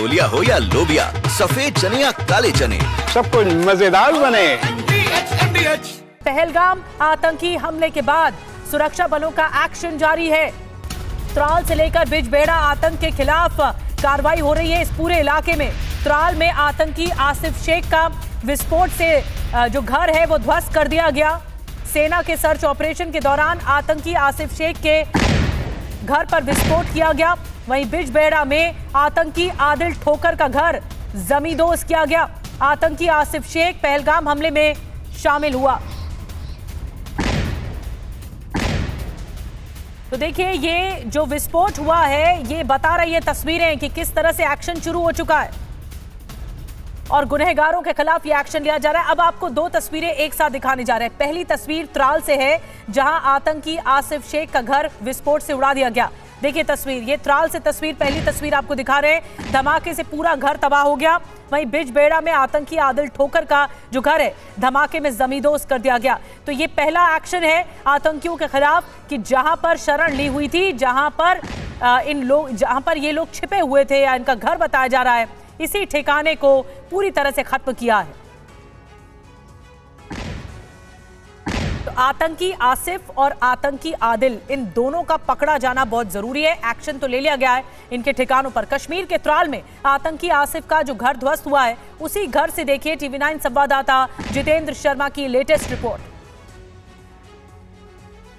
छोलिया हो या लोबिया, सफेद चने या काले चने, सब कुछ मजेदार बने। पहलगाम आतंकी हमले के बाद सुरक्षा बलों का एक्शन जारी है। त्राल से लेकर बिजबेड़ा आतंक के खिलाफ कार्रवाई हो रही है इस पूरे इलाके में। त्राल में आतंकी आसिफ शेख का विस्फोट से जो घर है वो ध्वस्त कर दिया गया। सेना के सर्च ऑपरेशन के दौरान आतंकी आसिफ शेख के घर पर विस्फोट किया गया। वहीं बिजबेड़ा में आतंकी आदिल ठोकर का घर जमींदोज किया गया। आतंकी आसिफ शेख पहलगाम हमले में शामिल हुआ। तो देखिए, ये जो विस्फोट हुआ है ये बता रही है तस्वीरें कि किस तरह से एक्शन शुरू हो चुका है और गुनहगारों के खिलाफ ये एक्शन लिया जा रहा है। अब आपको दो तस्वीरें एक साथ दिखाने जा रहे हैं। पहली तस्वीर त्राल से है जहां आतंकी आसिफ शेख का घर विस्फोट से उड़ा दिया गया। देखिए तस्वीर, ये त्राल से तस्वीर, पहली तस्वीर आपको दिखा रहे हैं। धमाके से पूरा घर तबाह हो गया। वहीं बिजबेड़ा में आतंकी आदिल ठोकर का जो घर है धमाके में जमींदोज कर दिया गया। तो ये पहला एक्शन है आतंकियों के खिलाफ कि जहां पर शरण ली हुई थी, जहां पर ये लोग छिपे हुए थे या इनका घर बताया जा रहा है, इसी ठिकाने को पूरी तरह से खत्म किया है। तो आतंकी आसिफ और आतंकी आदिल, इन दोनों का पकड़ा जाना बहुत जरूरी है। एक्शन तो ले लिया गया है इनके ठिकानों पर। कश्मीर के त्राल में आतंकी आसिफ का जो घर ध्वस्त हुआ है उसी घर से देखिए TV9 संवाददाता जितेंद्र शर्मा की लेटेस्ट रिपोर्ट।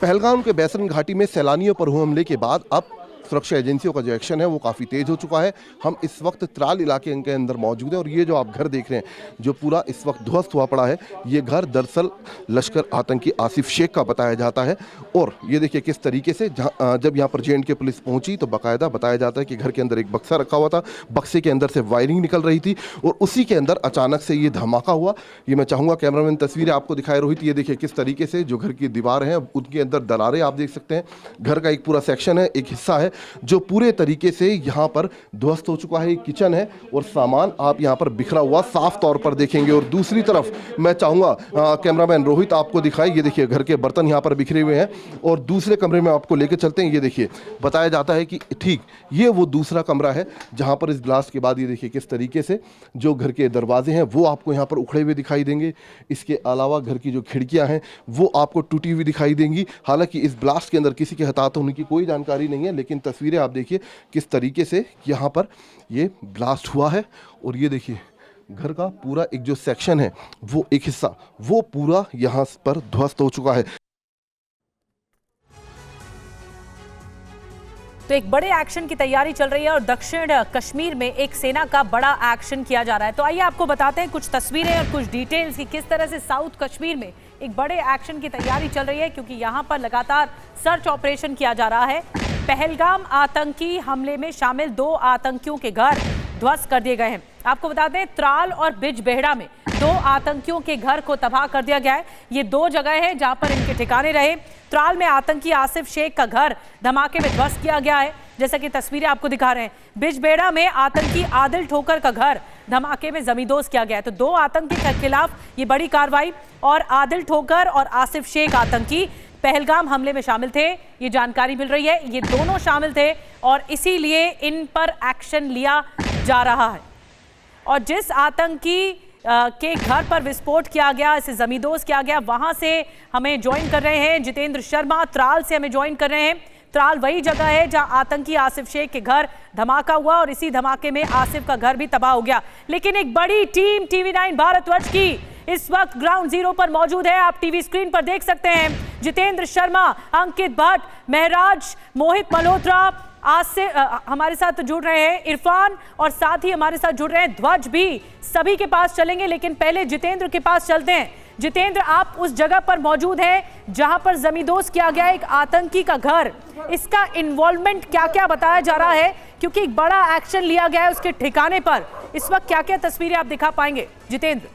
पहलगाम के बैसन घाटी में सैलानियों पर हुए हमले के बाद अब सुरक्षा एजेंसियों का जो एक्शन है वो काफ़ी तेज हो चुका है। हम इस वक्त त्राल इलाके के अंदर मौजूद हैं और ये जो आप घर देख रहे हैं जो पूरा इस वक्त ध्वस्त हुआ पड़ा है, ये घर दरअसल लश्कर आतंकी आसिफ शेख का बताया जाता है। और ये देखिए किस तरीके से जब यहाँ पर J&K पुलिस पहुंची तो बाकायदा बताया जाता है कि घर के अंदर एक बक्सा रखा हुआ था, बक्से के अंदर से वायरिंग निकल रही थी और उसी के अंदर अचानक से ये धमाका हुआ। ये मैं चाहूँगा कैमरामैन तस्वीरें आपको दिखाए रोहित, ये देखिए किस तरीके से जो घर की दीवार है उनके अंदर दरारें आप देख सकते हैं। घर का एक पूरा सेक्शन है, एक हिस्सा है जो पूरे तरीके से यहाँ पर ध्वस्त हो चुका है। किचन है और सामान आप यहाँ पर बिखरा हुआ साफ तौर पर देखेंगे। और दूसरी तरफ मैं चाहूँगा कैमरामैन रोहित आपको दिखाए, ये देखिए घर के बर्तन यहाँ पर बिखरे हुए हैं। और दूसरे कमरे में आपको लेकर चलते हैं। ये देखिए बताया जाता है कि ठीक ये वो दूसरा कमरा है जहाँ पर इस ब्लास्ट के बाद ये देखिए किस तरीके से जो घर के दरवाजे हैं वो आपको यहाँ पर उखड़े हुए दिखाई देंगे। इसके अलावा घर की जो खिड़कियाँ हैं वो आपको टूटी हुई दिखाई देंगी। हालांकि इस ब्लास्ट के अंदर किसी के हताहत होने की कोई जानकारी नहीं है, लेकिन तस्वीरें आप देखिए किस तरीके से यहाँ पर ये ब्लास्ट हुआ है। और ये देखिए घर का पूरा एक जो सेक्शन है वो एक हिस्सा वो पूरा यहाँ पर ध्वस्त हो चुका है। तो एक बड़े एक्शन की तैयारी चल रही है और दक्षिण कश्मीर में एक सेना का बड़ा एक्शन किया जा रहा है। तो आइए आपको बताते हैं कुछ तस्वीरें और कुछ डिटेल्स की किस तरह से साउथ कश्मीर में एक बड़े एक्शन की तैयारी चल रही है, क्योंकि यहाँ पर लगातार सर्च ऑपरेशन किया जा रहा है। पहलगाम आतंकी हमले में शामिल 2 आतंकियों के घर ध्वस्त कर दिए गए हैं। आपको बता दें त्राल और बिजबेड़ा में 2 आतंकियों के घर को तबाह कर दिया गया है। ये 2 जगह है जहां पर इनके ठिकाने रहे। त्राल में आतंकी आसिफ शेख का घर धमाके में ध्वस्त किया गया है, जैसा कि तस्वीरें आपको दिखा रहे हैं। बिजबेड़ा में आतंकी आदिल ठोकर का घर धमाके में जमींदोज किया गया है। तो 2 आतंकी के खिलाफ ये बड़ी कार्रवाई। और आदिल ठोकर और आसिफ शेख आतंकी पहलगाम हमले में शामिल थे, ये जानकारी मिल रही है। ये दोनों शामिल थे और इसीलिए इन पर एक्शन लिया जा रहा है। और जिस आतंकी के घर पर विस्फोट किया गया, इसे जमींदोज किया गया, वहां से हमें ज्वाइन कर रहे हैं जितेंद्र शर्मा। त्राल से हमें ज्वाइन कर रहे हैं। त्राल वही जगह है जहां आतंकी आसिफ शेख के घर धमाका हुआ और इसी धमाके में आसिफ का घर भी तबाह हो गया। लेकिन एक बड़ी टीम TV9 भारतवर्ष की इस वक्त ग्राउंड जीरो पर मौजूद है। आप टीवी स्क्रीन पर देख सकते हैं जितेंद्र शर्मा, अंकित भट्ट, महराज, मोहित मल्होत्रा आज से हमारे साथ जुड़ रहे हैं, इरफान और साथ ही हमारे साथ जुड़ रहे हैं ध्वज भी। सभी के पास चलेंगे, लेकिन पहले जितेंद्र के पास चलते हैं। जितेंद्र, आप उस जगह पर मौजूद हैं जहां पर जमींदोज किया गया एक आतंकी का घर, इसका इन्वॉल्वमेंट क्या क्या बताया जा रहा है, क्योंकि एक बड़ा एक्शन लिया गया है उसके ठिकाने पर। इस वक्त क्या क्या तस्वीरें आप दिखा पाएंगे जितेंद्र?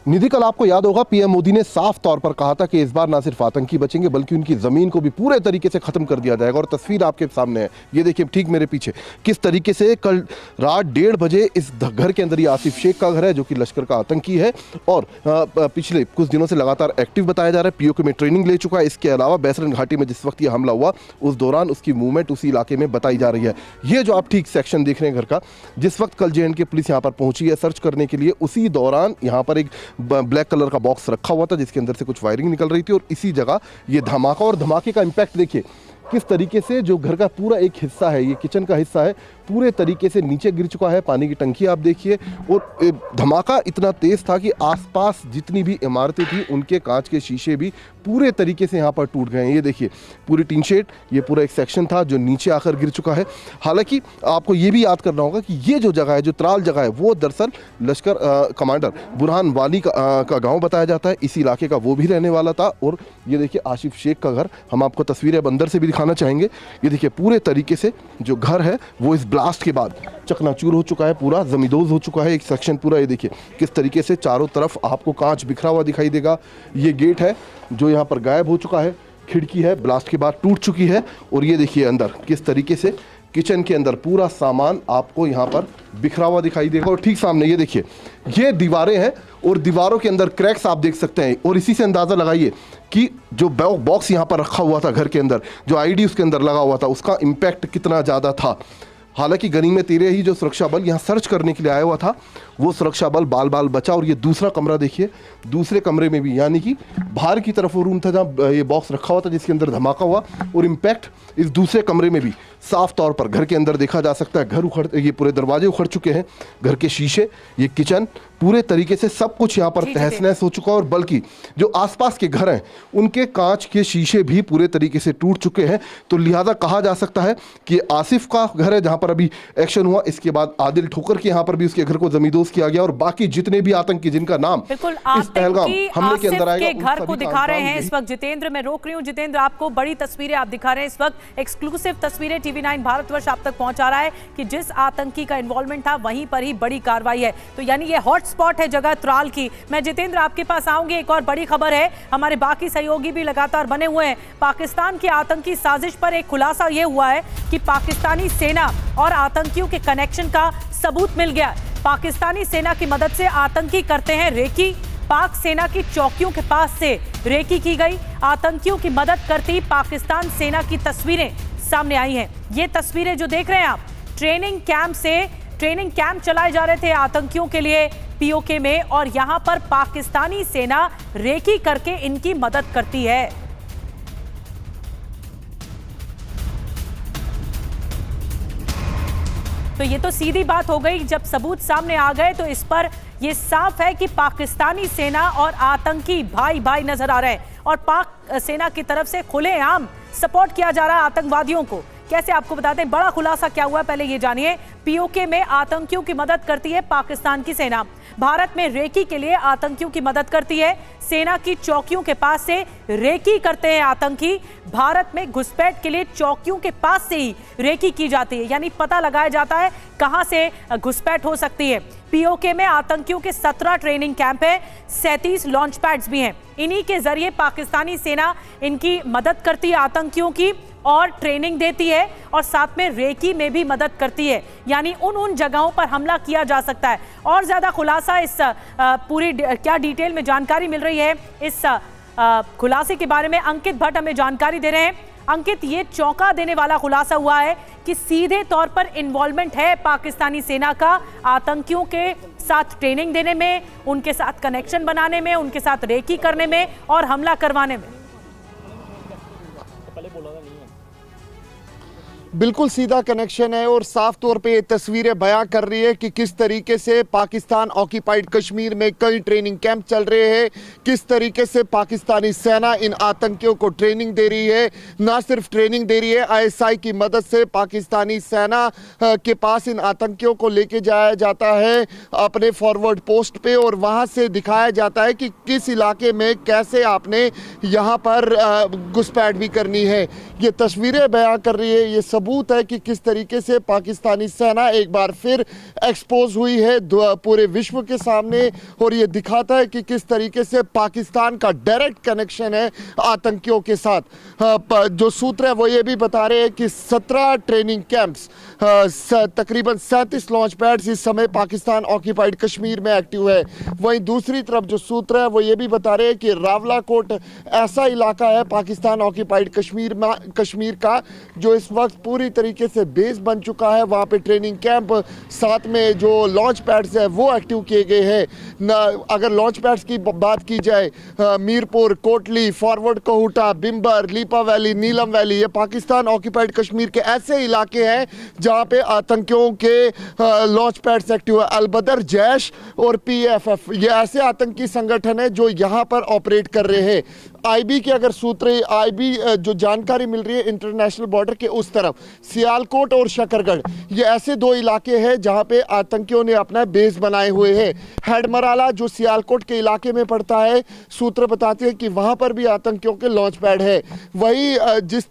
निधि, कल आपको याद होगा पीएम मोदी ने साफ तौर पर कहा था कि इस बार ना सिर्फ आतंकी बचेंगे बल्कि उनकी जमीन को भी पूरे तरीके से खत्म कर दिया जाएगा। और तस्वीर आपके सामने है, ये देखिए ठीक मेरे पीछे, किस तरीके से कल रात 1:30 बजे इस घर के अंदर ये आसिफ शेख का घर है जो कि लश्कर का आतंकी है और पिछले कुछ दिनों से लगातार एक्टिव बताया जा रहा है, पीओके में ट्रेनिंग ले चुका है। इसके अलावा बैसरन घाटी में जिस वक्त ये हमला हुआ उस दौरान उसकी मूवमेंट उसी इलाके में बताई जा रही है। ये जो आप ठीक सेक्शन देख रहे हैं घर का, जिस वक्त कल JNK पुलिस यहाँ पर पहुंची है सर्च करने के लिए, उसी दौरान यहाँ पर एक ब्लैक कलर का बॉक्स रखा हुआ था जिसके अंदर से कुछ वायरिंग निकल रही थी और इसी जगह ये धमाका, और धमाके का इम्पैक्ट देखिए किस तरीके से जो घर का पूरा एक हिस्सा है, ये किचन का हिस्सा है, पूरे तरीके से नीचे गिर चुका है। पानी की टंकी आप देखिए, और धमाका इतना तेज था कि आसपास जितनी भी इमारतें थी उनके कांच के शीशे भी पूरे तरीके से यहाँ पर टूट गए हैं। ये देखिए पूरी टीन शेड, ये पूरा एक सेक्शन था जो नीचे आकर गिर चुका है। हालांकि आपको ये भी याद करना होगा कि ये जो जगह है, जो त्राल जगह है, वो दरअसल लश्कर कमांडर बुरहान वाली का गाँव बताया जाता है, इसी इलाके का वो भी रहने वाला था। और ये देखिए आसिफ शेख का घर, हम आपको तस्वीरें अंदर से भी दिखाना चाहेंगे। ये देखिए पूरे तरीके से जो घर है वो इस ब्लास्ट के बाद चकनाचूर हो चुका है, पूरा जमींदोज हो चुका है एक सेक्शन पूरा। ये देखिए किस तरीके से चारों तरफ आपको कांच बिखरा हुआ दिखाई देगा। ये गेट है जो यहाँ पर गायब हो चुका है, खिड़की है ब्लास्ट के बाद टूट चुकी है, और ये देखिए अंदर किस तरीके से किचन के अंदर पूरा सामान आपको यहाँ पर बिखरा हुआ दिखाई देगा। और ठीक सामने ये देखिए ये दीवारें हैं और दीवारों के अंदर क्रैक्स आप देख सकते हैं, और इसी से अंदाज़ा लगाइए कि जो बॉक्स यहाँ पर रखा हुआ था घर के अंदर, जो ID उसके अंदर लगा हुआ था, उसका इम्पैक्ट कितना ज़्यादा था। हालांकि गनीमत तेरे ही जो सुरक्षा बल यहाँ सर्च करने के लिए आया हुआ था वो सुरक्षा बल बाल बाल बचा। और ये दूसरा कमरा देखिए, दूसरे कमरे में भी यानी कि बाहर की तरफ वो रूम था जहाँ ये बॉक्स रखा हुआ था जिसके अंदर धमाका हुआ, और इम्पैक्ट इस दूसरे कमरे में भी साफ तौर पर घर के अंदर देखा जा सकता है। घर उखड़, ये पूरे दरवाजे उखड़ चुके हैं, घर के शीशे, ये किचन, पूरे तरीके से सब कुछ यहाँ पर तहस नहस हो चुका है। और बल्कि जो आसपास के घर हैं उनके कांच के शीशे भी पूरे तरीके से टूट चुके हैं। तो लिहाजा कहा जा सकता है कि आसिफ का घर है जहाँ पर अभी एक्शन हुआ, इसके बाद आदिल ठोकर के यहाँ पर भी उसके घर को जमींदोज किया गया, और बाकी जितने भी आतंकी जिनका नाम बिल्कुल इस पहलगाम हमले के अंदर आएगा, के घर को दिखा रहे हैं इस वक्त जितेंद्र। मैं रोक रही हूँ जितेंद्र, आपको बड़ी तस्वीरें आप दिखा रहे हैं इस वक्त, एक्सक्लूसिव तस्वीरें TV9 भारतवर्ष आप तक पहुंचा रहा है कि जिस आतंकी का इन्वॉल्वमेंट था वहीं पर ही बड़ी कार्रवाई है। तो यानी ये हॉटस्पॉट है जगह त्राल की। मैं जितेंद्र आपके पास आऊंगी, एक और बड़ी खबर है, हमारे बाकी सहयोगी भी लगातार बने हुए हैं। पाकिस्तान की आतंकी साजिश पर एक खुलासा यह हुआ है कि पाकिस्तानी सेना और आतंकियों के कनेक्शन का सबूत मिल गया। पाकिस्तानी सेना की मदद से आतंकी करते हैं रेकी। पाक सेना की चौकियों के पास से रेकी की गई, आतंकियों की मदद करती पाकिस्तान सेना की तस्वीरें सामने आई हैं। ये तस्वीरें जो देख रहे हैं आप, ट्रेनिंग कैंप चलाए जा रहे थे आतंकियों के लिए पीओके में, और यहां पर पाकिस्तानी सेना रेकी करके इनकी मदद करती है। तो ये तो सीधी बात हो गई, जब सबूत सामने आ गए तो इस पर ये साफ है कि पाकिस्तानी सेना और आतंकी भाई भाई नजर आ रहे हैं, और पाक सेना की तरफ से खुलेआम सपोर्ट किया जा रहा है आतंकवादियों को। कैसे, आपको बताते हैं बड़ा खुलासा क्या हुआ, पहले ये जानिए। पीओके में आतंकियों की मदद करती है पाकिस्तान की सेना, भारत में रेकी के लिए आतंकियों की मदद करती है सेना की चौकियों के पास से रेकी करते हैं आतंकी, भारत में घुसपैठ के लिए चौकियों के पास से ही रेकी की जाती है, यानी पता लगाया जाता है कहां से घुसपैठ हो सकती है। पीओके में आतंकियों के 17 ट्रेनिंग कैंप है, 37 लॉन्च पैड्स भी हैं, इन्हीं के जरिए पाकिस्तानी सेना इनकी मदद करती है आतंकियों की, और ट्रेनिंग देती है, और साथ में रेकी में भी मदद करती है, यानी उन जगहों पर हमला किया जा सकता है। और ज्यादा खुलासा इस पूरी क्या डिटेल में जानकारी मिल रही है इस खुलासे के बारे में अंकित भट्ट हमें जानकारी दे रहे हैं। अंकित, ये चौंका देने वाला खुलासा हुआ है कि सीधे तौर पर इन्वॉल्वमेंट है पाकिस्तानी सेना का आतंकियों के साथ ट्रेनिंग देने में, उनके साथ कनेक्शन बनाने में, उनके साथ रेकी करने में और हमला करवाने में। बिल्कुल सीधा कनेक्शन है, और साफ तौर पे ये तस्वीरें बयां कर रही है कि किस तरीके से पाकिस्तान ऑक्यूपाइड कश्मीर में कई ट्रेनिंग कैंप चल रहे हैं, किस तरीके से पाकिस्तानी सेना इन आतंकियों को ट्रेनिंग दे रही है। ना सिर्फ ट्रेनिंग दे रही है, ISI की मदद से पाकिस्तानी सेना के पास इन आतंकियों को लेके जाया जाता है अपने फॉरवर्ड पोस्ट पे, और वहाँ से दिखाया जाता है कि किस इलाके में कैसे आपने यहाँ पर घुसपैठ भी करनी है। ये तस्वीरें बयां कर रही है, ये सबूत है कि किस तरीके से पाकिस्तानी सेना एक बार फिर एक्सपोज हुई है पूरे विश्व के सामने, और ये दिखाता है कि किस तरीके से पाकिस्तान का डायरेक्ट कनेक्शन है आतंकियों के साथ। जो सूत्र है वो ये भी बता रहे हैं कि 17 ट्रेनिंग कैंप्स, तकरीबन 37 लॉन्च पैड्स इस समय पाकिस्तान ऑक्यूपाइड कश्मीर में एक्टिव है। वहीं दूसरी तरफ जो सूत्र है वो ये भी बता रहे हैं कि रावलाकोट ऐसा इलाका है पाकिस्तान ऑक्यूपाइड कश्मीर का जो इस वक्त पूरी तरीके से बेस बन चुका है। वहाँ पे ट्रेनिंग कैंप, साथ में जो लॉन्च पैड्स है वो एक्टिव किए गए हैं। अगर लॉन्च पैड्स की बात की जाए, मीरपुर, कोटली, फॉरवर्ड कोहुटा, बिम्बर, लीपा वैली, नीलम वैली, ये पाकिस्तान ऑक्यूपाइड कश्मीर के ऐसे इलाके हैं जहाँ पे आतंकियों के लॉन्च पैड्स एक्टिव है। अलबदर, जैश और PFF ये ऐसे आतंकी संगठन है जो यहाँ पर ऑपरेट कर रहे हैं। IB के अगर सूत्र, IB जो जानकारी मिल रही है इंटरनेशनल बॉर्डर के उस तरफ, सियालकोट और शकरगढ़, ये ऐसे दो इलाके हैं जहां पे आतंकियों ने अपना बेस बनाए हुए हैं। हेडमराला जो सियालकोट के इलाके में पड़ता है, सूत्र बताते हैं कि वहां पर भी आतंकियों के लॉन्च पैड है। वही जिस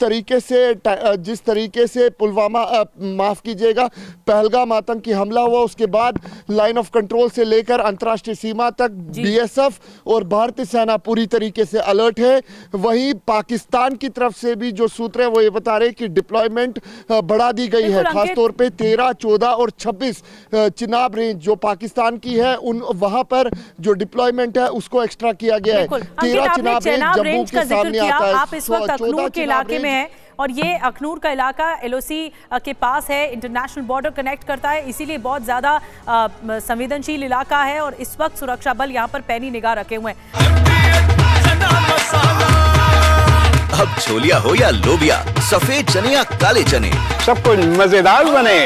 तरीके से पुलवामा, माफ कीजिएगा, पहलगाम आतंकी हमला हुआ, उसके बाद लाइन ऑफ कंट्रोल से लेकर अंतर्राष्ट्रीय सीमा तक BSF और भारतीय सेना पूरी तरीके से अलर्ट है। वहीं पाकिस्तान की तरफ से भी जो सूत्र है वो ये बता रहे हैं कि डिप्लॉयमेंट बढ़ा दी गई है, खासतौर पे 13, 14 और 26 चिनाब रेंज जो पाकिस्तान की है, उन वहां पर जो डिप्लॉयमेंट है उसको एक्स्ट्रा किया गया है। 13 चिनाब रेंज जम्मू के सामने आता है। आप इस वक्त अखनूर के इलाके में हैं और ये अखनूर का इलाका LOC के पास है, इंटरनेशनल बॉर्डर कनेक्ट करता है, इसीलिए बहुत ज्यादा संवेदनशील इलाका है और इस वक्त सुरक्षा बल यहाँ पर पैनी निगाह रखे हुए हैं। अब छोलिया हो या लोबिया, सफेद चने या काले चने, सब कुछ मजेदार बने।